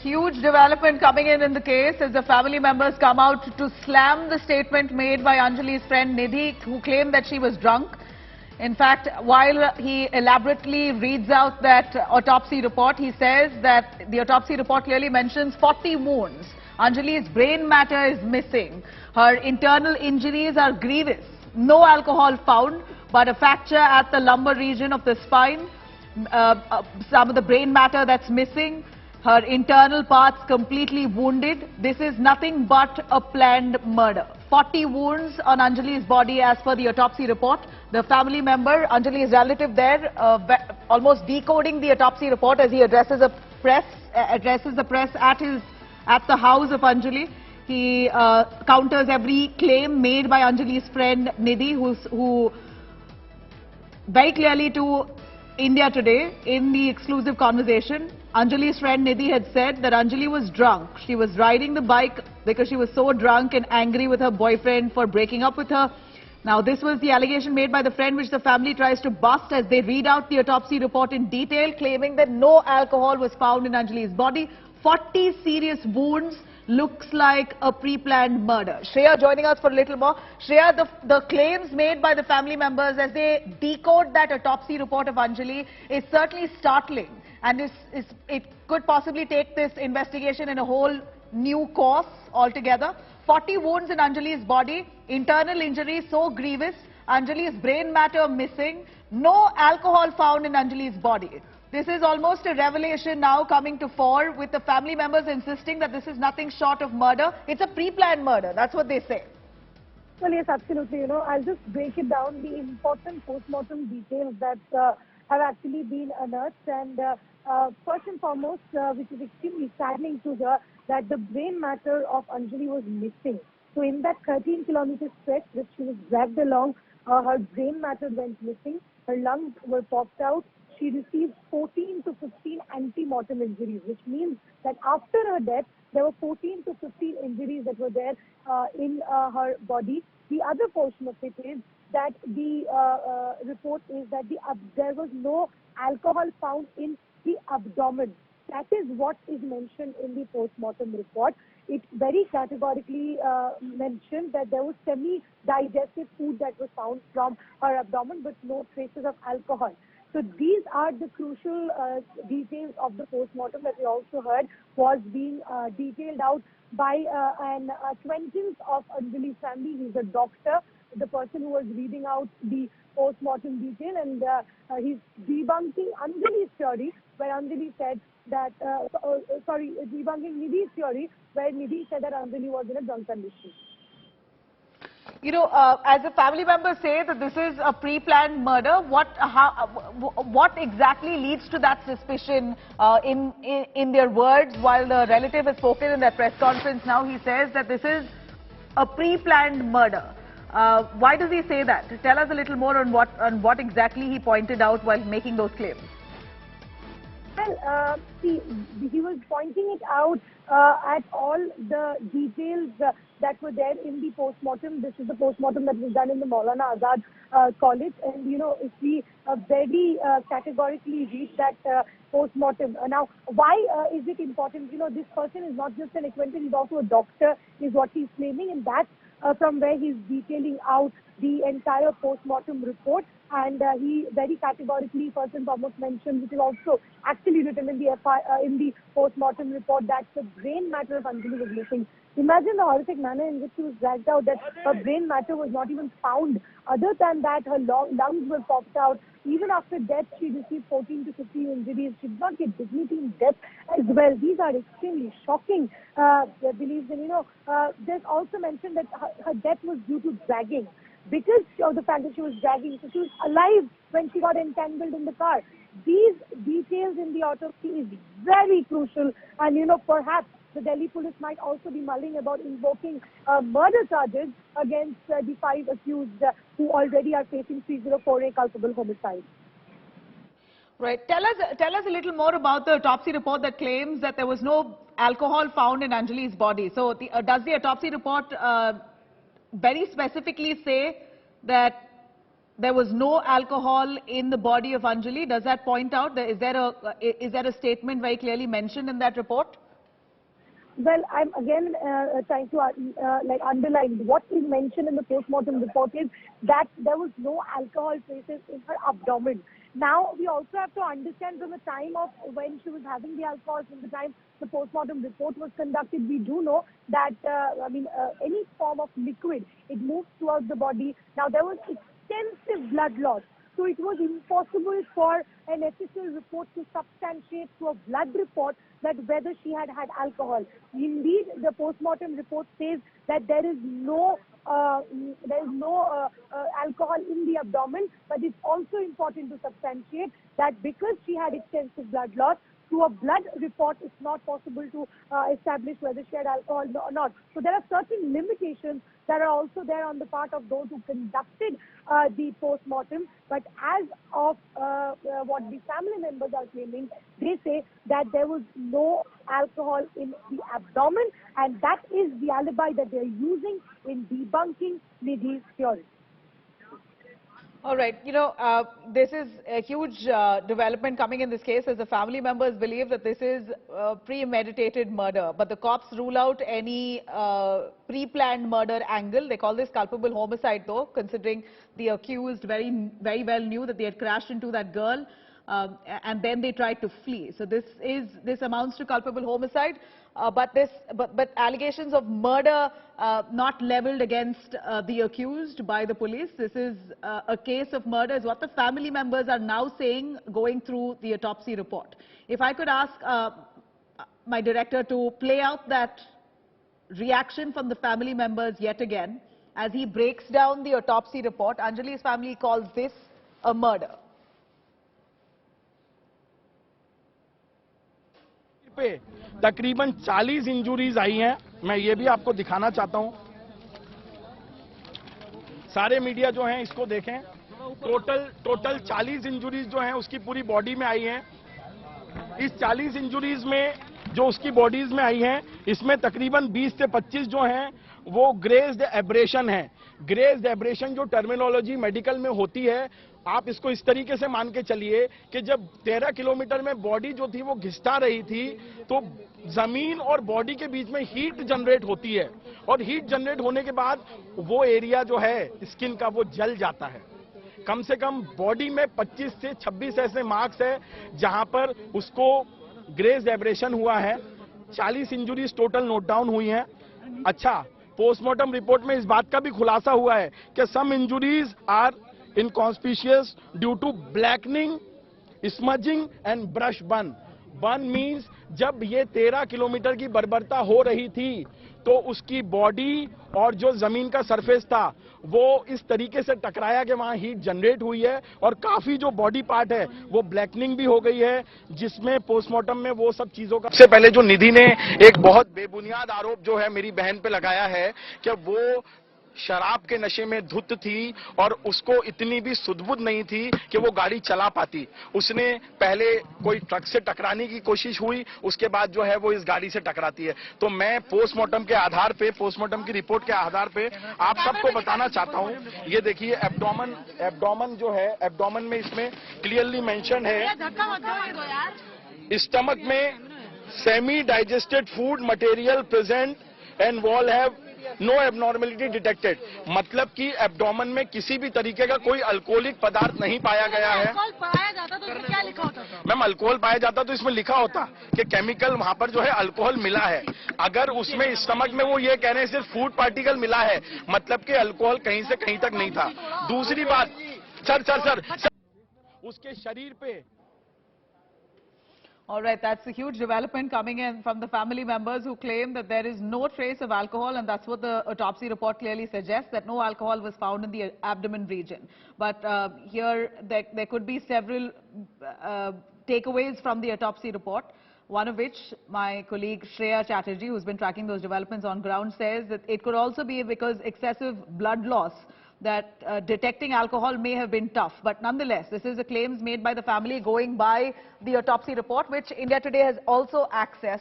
huge development coming in the case as the family members come out to slam the statement made by Anjali's friend Nidhi, who claimed that she was drunk. In fact, while he elaborately reads out that autopsy report, he says that the autopsy report clearly mentions 40 wounds. Anjali's brain matter is missing. Her internal injuries are grievous. No alcohol found, but a fracture at the lumbar region of the spine. Some of the brain matter that's missing. Her internal parts completely wounded. This is nothing but a planned murder. 40 wounds on Anjali's body as per the autopsy report. The family member, Anjali's relative there, almost decoding the autopsy report as he addresses the press at the house of Anjali. He counters every claim made by Anjali's friend Nidhi, who very clearly to India Today, in the exclusive conversation, Anjali's friend Nidhi had said that Anjali was drunk. She was riding the bike because she was so drunk and angry with her boyfriend for breaking up with her. Now, this was the allegation made by the friend, which the family tries to bust as they read out the autopsy report in detail, claiming that no alcohol was found in Anjali's body. 40 serious wounds. Looks like a pre-planned murder. Shreya joining us for a little more. Shreya, the claims made by the family members as they decode that autopsy report of Anjali is certainly startling, and it could possibly take this investigation in a whole new course altogether. 40 wounds in Anjali's body, internal injuries so grievous, Anjali's brain matter missing, no alcohol found in Anjali's body. This is almost a revelation now coming to fore, with the family members insisting that this is nothing short of murder. It's a pre-planned murder. That's what they say. Well, yes, absolutely. I'll just break it down. The important post-mortem details that have actually been unearthed. And first and foremost, which is extremely saddening to hear, that the brain matter of Anjali was missing. So in that 13-kilometer stretch which she was dragged along, her brain matter went missing. Her lungs were popped out. She received 14 to 15 ante-mortem injuries, which means that after her death, there were 14 to 15 injuries that were there in her body. The other portion of it is that the report is that there was no alcohol found in the abdomen. That is what is mentioned in the post-mortem report. It very categorically mentioned that there was semi-digested food that was found from her abdomen, but no traces of alcohol. So these are the crucial details of the post-mortem that we also heard was being detailed out by an acquaintance of Anjali's family. He's a doctor, the person who was reading out the post-mortem detail, and he's debunking Anjali's theory, where Anjali said that, debunking Nidhi's theory, where Nidhi said that Anjali was in a drunk condition. As the family members say that this is a pre-planned murder, what exactly leads to that suspicion in their words? While the relative has spoken in that press conference now, he says that this is a pre-planned murder. Why does he say that? Tell us a little more on what exactly he pointed out while making those claims. Well, he was pointing it out at all the details that were there in the post-mortem. This is the post-mortem that was done in the Maulana Azad College. And, if we very categorically read that post-mortem. Now, why is it important? This person is not just an acquaintance, he's also a doctor, is what he's claiming. And that's from where he's detailing out the entire post-mortem report. And he very categorically, first and foremost, mentioned, which is also actually written in the post-mortem report, that the brain matter of Anjali was missing. Imagine the horrific manner in which she was dragged out, that her brain matter was not even found. Other than that, her lungs were popped out. Even after death, she received 14 to 15 injuries. She did not get dignity in death as well. These are extremely shocking beliefs. And, there's also mentioned that her death was due to dragging, because of the fact that she was dragging. So she was alive when she got entangled in the car. These details in the autopsy is very crucial. And, perhaps the Delhi police might also be mulling about invoking murder charges against the 5 accused who already are facing 304A culpable homicide. Right. Tell us a little more about the autopsy report that claims that there was no alcohol found in Anjali's body. So does the autopsy report very specifically say that there was no alcohol in the body of Anjali? Does that point out that is there a statement very clearly mentioned in that report? Well, I'm again trying to like underline what is mentioned in the post-mortem report is that there was no alcohol traces in her abdomen. Now, we also have to understand from the time of when she was having the alcohol, from the time the post-mortem report was conducted, we do know that, any form of liquid, it moves throughout the body. Now, there was extensive blood loss. So it was impossible for an official report to substantiate to a blood report that whether she had had alcohol. Indeed, the post-mortem report says that there is no alcohol in the abdomen, but it's also important to substantiate that because she had extensive blood loss, through a blood report, it's not possible to establish whether she had alcohol or not. So there are certain limitations that are also there on the part of those who conducted the post-mortem. But as of what the family members are claiming, they say that there was no alcohol in the abdomen, and that is the alibi that they're using in debunking Nidhi's theory. All right, this is a huge development coming in this case as the family members believe that this is premeditated murder. But the cops rule out any pre-planned murder angle. They call this culpable homicide though, considering the accused very well knew that they had crashed into that girl. And then they tried to flee. So this amounts to culpable homicide, but allegations of murder not leveled against the accused by the police. This is a case of murder, is what the family members are now saying, going through the autopsy report. If I could ask my director to play out that reaction from the family members yet again as he breaks down the autopsy report. Anjali's family calls this a murder. पे तकरीबन 40 injuries आई हैं। मैं ये भी आपको दिखाना चाहता हूं। सारे मीडिया जो हैं इसको देखें। टोटल 40 इंजुरीज जो हैं उसकी पूरी बॉडी में आई हैं। इस 40 इंजुरीज में जो उसकी बॉडीज में आई हैं, इसमें तकरीबन 20 से 25 जो हैं वो ग्रेज्ड एब्रेशन है। ग्रेज्ड एब्रेशन जो टर्मिनोलॉजी मेडिकल में होती है, आप इसको इस तरीके से मान के चलिए कि जब 13 किलोमीटर में बॉडी जो थी वो घिसटा रही थी, तो जमीन और बॉडी के बीच में हीट जनरेट होती है, और हीट जनरेट होने के बाद वो एरिया जो है स्किन का वो जल जाता है। कम से कम बॉडी में 25 से 26 ऐसे मार्क्स है जहां पर उसको ग्रेज्ड एब्रेशन हुआ है। 40 इंजुरीज टोटल नोट डाउन हुई हैं। अच्छा, पोस्टमार्टम रिपोर्ट में इस बात का भी खुलासा हुआ है कि some injuries are inconspicuous due to blackening, smudging and brush burn. Burn means जब ये 13 किलोमीटर की बर्बरता हो रही थी तो उसकी बॉडी और जो जमीन का सरफेस था वो इस तरीके से टकराया कि वहां हीट जनरेट हुई है, और काफी जो बॉडी पार्ट है वो ब्लैकनिंग भी हो गई है, जिसमें पोस्टमार्टम में वो सब चीजों का। सबसे पहले जो निधि ने एक बहुत बेबुनियाद आरोप जो है मेरी बहन पे लगाया है कि वो शराब के नशे में धुत थी और उसको इतनी भी सुध-बुध नहीं थी कि वो गाड़ी चला पाती। उसने पहले कोई ट्रक से टकराने की कोशिश हुई, उसके बाद जो है वो इस गाड़ी से टकराती है। तो मैं पोस्टमार्टम के आधार पे, पोस्टमार्टम की रिपोर्ट के आधार पे आप सबको बताना चाहता हूं, ये देखिए एब्डोमेन जो है, एब्डोमेन में इसमें क्लियरली मेंशन है, स्टमक में semi digested food material present and wall have no abnormality detected. मतलब कि एब्डोमेन में किसी भी तरीके का कोई अल्कोहलिक पदार्थ नहीं पाया गया है। अल्कोहल पाया जाता तो क्या लिखा होता? मैम, अल्कोहल पाया जाता तो इसमें लिखा होता कि केमिकल वहां पर जो है अल्कोहल मिला है। अगर उसमें स्टमक में वो ये कह रहे हैं सिर्फ फूड पार्टिकल मिला है, मतलब कि अल्कोहल कहीं से कहीं तक नहीं था। दूसरी बात, सर उसके शरीर पे। All right, that's a huge development coming in from the family members who claim that there is no trace of alcohol, and that's what the autopsy report clearly suggests, that no alcohol was found in the abdomen region. But here there could be several takeaways from the autopsy report, one of which my colleague Shreya Chatterjee, who's been tracking those developments on ground, says that it could also be because excessive blood loss, that detecting alcohol may have been tough. But nonetheless, this is the claims made by the family going by the autopsy report, which India Today has also accessed.